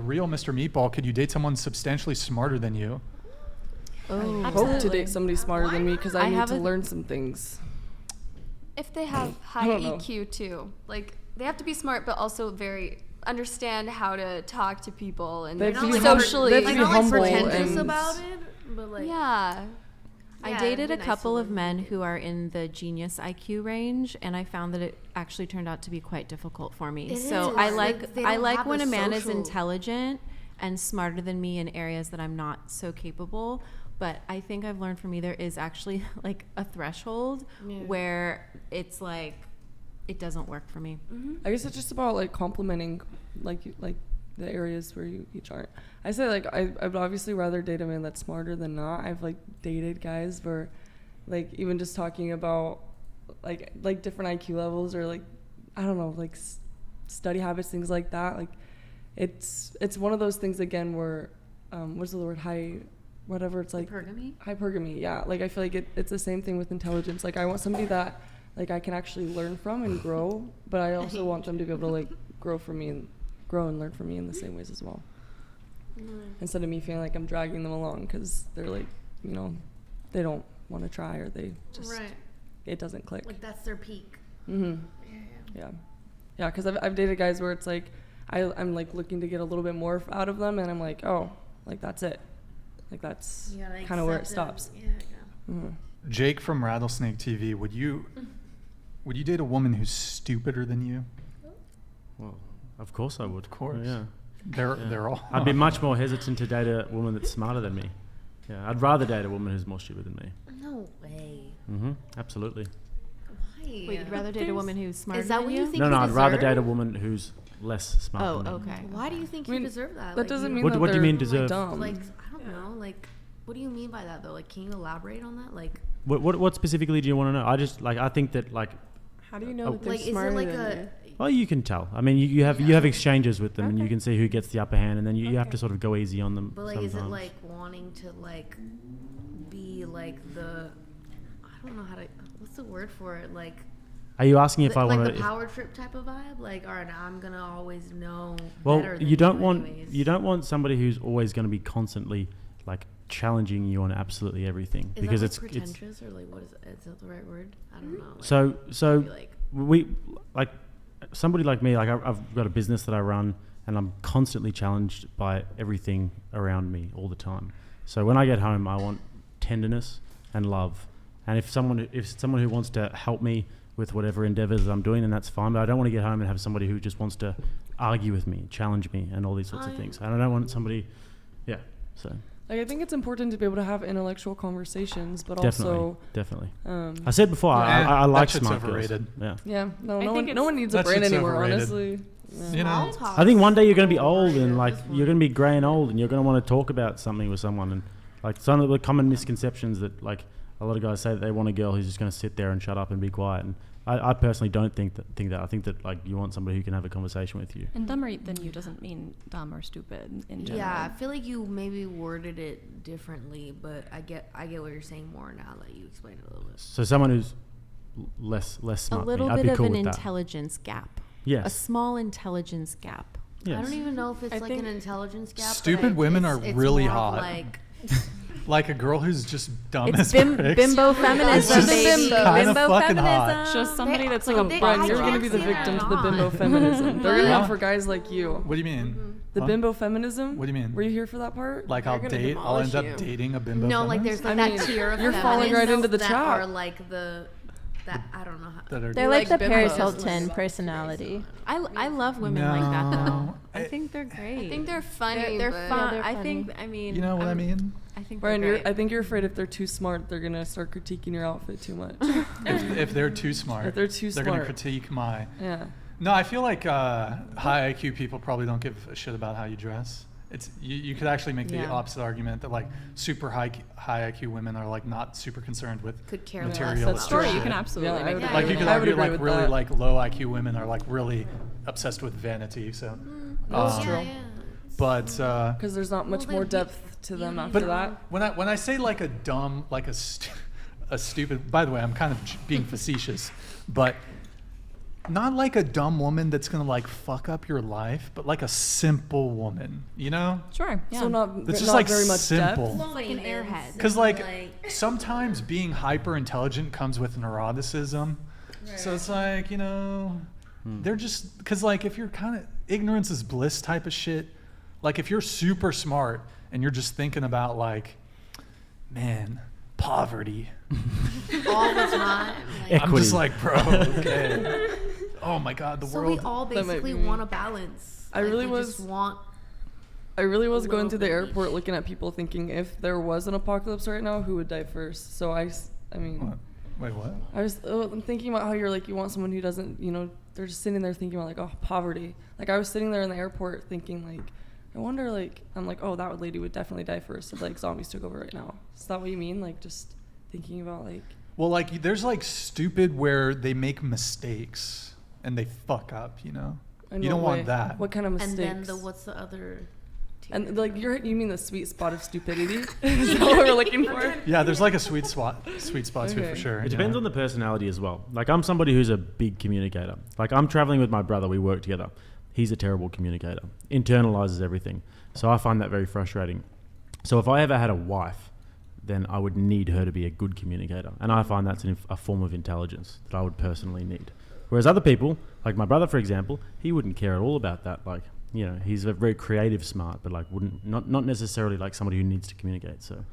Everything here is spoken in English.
real Mr. Meatball, could you date someone substantially smarter than you? Oh, I hope to date somebody smarter than me because I need to learn some things. If they have high EQ too, like they have to be smart, but also very understand how to talk to people and They have to be socially. They have to be humble pretentious and about it, but like I dated a couple of men who are in the genius IQ range, and I found that it actually turned out to be quite difficult for me. I like when a man is intelligent and smarter than me in areas that I'm not so capable. But I think I've learned from me there is actually like a threshold where it's like it doesn't work for me. I guess it's just about like complimenting like the areas where you each aren't. I say like I'd obviously rather date a man that's smarter than not. I've like dated guys where like even just talking about like different IQ levels or like I don't know like study habits, things like that. Like it's one of those things again where what's the word whatever it's like hypergamy. Yeah, like I feel like it's the same thing with intelligence. Like I want somebody that like I can actually learn from and grow, but I also want them to be able to like grow and learn from me in the same ways as well. Instead of me feeling like I'm dragging them along because they're like, you know, they don't want to try or they just it doesn't click. Like that's their peak. Yeah, because I've dated guys where it's like I'm like looking to get a little bit more out of them, and I'm like, oh, like that's it. Like that's kind of where it stops. Jake from Rattlesnake TV, would you date a woman who's stupider than you? Well, of course I would. Of course. Yeah. They're all. I'd be much more hesitant to date a woman that's smarter than me. Yeah, I'd rather date a woman who's more stupid than me. No way. Absolutely. Why? Wait, you'd rather date a woman who's smarter Is that than what you? you think? No, I'd rather date a woman who's less smart than me. Okay. Why do you think you deserve that? That like, doesn't mean What that do you mean they're deserve? dumb. Like I don't know. Like what do you mean by that though? Like can you elaborate on that? Like What specifically do you want to know? I think that like. How do you know that they're like is it smarter like than you? Well, you can tell. I mean, you have exchanges with them, and you can see who gets the upper hand, and then you have to sort of go easy on them. But like, sometimes. is it like wanting to like be like the I don't know how to what's the word for it like. Are you asking if I like want the power trip type of vibe? Like, all right, I'm gonna always know. Well, better than you don't anyways. want somebody who's always going to be constantly like challenging you on absolutely everything Is because that it's pretentious or like what is it? Is that the right word? I don't know. Like, So like, we like somebody like me. Like I've got a business that I run, and I'm constantly challenged by everything around me all the time. So when I get home, I want tenderness and love. And if someone who wants to help me with whatever endeavors I'm doing, then that's fine. But I don't want to get home and have somebody who just wants to argue with me, challenge me, and all these sorts of things. And I don't want somebody, so. Like I think it's important to be able to have intellectual conversations, but Definitely. I said before, I like smart overrated. girls. Yeah. No one needs a that brain shit's anymore, overrated. honestly. Yeah. You know, I think one day you're going to be old and like you're going to be grey and old, and you're going to want to talk about something with someone. And like some of the common misconceptions that like a lot of guys say that they want a girl who's just going to sit there and shut up and be quiet. And I personally don't think that. I think that like you want somebody who can have a conversation with you. And dumber than you doesn't mean dumb or stupid in general. yeah, I feel like you maybe worded it differently, but I get what you're saying more now that you explained it a little bit. So someone who's less smart. A little than me, I'd bit be cool of an with that. intelligence gap. Yes. A small intelligence gap. Yes. I don't even know if it's I like think an intelligence gap. Stupid women are it's really more of hot. Like, like a girl who's just dumb It's as bricks. bimbo feminism, It's just baby. kinda Bimbo fucking feminism. hot. Just somebody that's like they- a they- Brian, I you're going to can't be the say victim they're to the not. bimbo feminism. They're going to Huh? come for guys like you. What do you mean? The Huh? bimbo feminism? What do you mean? Were you here for that part? Like They're I'll gonna end demolish up you. dating a bimbo no, like feminist? there's like I mean, that tier of you're falling right into the that trap. are like that I don't know how. that are They're like like the bimbos. Paris Hilton personality. I love women like that though. No. I think they're great. I think they're funny. They're but- fun. they're I funny. think. I mean. You know what I mean? I think Brian, they're great. I think you're afraid if they're too smart, they're going to start critiquing your outfit too much. If they're too smart, If they're too they're going to smart. critique my. Yeah. No, I feel like high IQ people probably don't give a shit about how you dress. It's you could actually make the Yeah. opposite argument that like super high IQ women are like not super concerned with Could care less material. That's Sure, true. you can absolutely Yeah, I make would that. Like you could I would argue agree like with really that. like low IQ women are like really obsessed with vanity. So, That's um, true. but Because there's not much Well, more then depth to them you after but that. when I say like a dumb like a stupid. By the way, I'm kind of being facetious, but not like a dumb woman that's gonna like fuck up your life, but like a simple woman, you know? Sure. Yeah. So not, That's just not like very much simple. depth. Like an airhead. Because like sometimes being hyper intelligent comes with neuroticism. So it's like, you know, they're just, because like if you're kind of ignorance is bliss type of shit, like if you're super smart and you're just thinking about like, man, poverty. All the time. Like, I'm just like, bro, okay. Oh my God, the so world. we all That might basically be me. want a balance. I Like, really we was- just want. I really was A going little to the bit airport each. looking at people thinking if there was an apocalypse right now, who would die first? So I mean, What? Wait, what? I'm thinking about how you're like, you want someone who doesn't, you know, they're just sitting there thinking about like, oh, poverty. Like I was sitting there in the airport thinking like, I wonder like, I'm like, oh, that lady would definitely die first if like zombies took over right now. Is that what you mean? Like just thinking about like. Well, like there's like stupid where they make mistakes and they fuck up, you know? in You what don't want way? that. What kind of mistakes? And then what's the other? tier? And like you mean the sweet spot of stupidity? Is that what we're looking for? Yeah, there's like a sweet spot to it for Okay. sure. It depends on the personality as well. Like I'm somebody who's a big communicator. Like I'm traveling with my brother. We work together. He's a terrible communicator. Internalizes everything. So I find that very frustrating. So if I ever had a wife, then I would need her to be a good communicator. And I find that's a form of intelligence that I would personally need. Whereas other people, like my brother, for example, he wouldn't care at all about that. Like, you know, he's a very creative smart, but like not necessarily like somebody who needs to communicate. So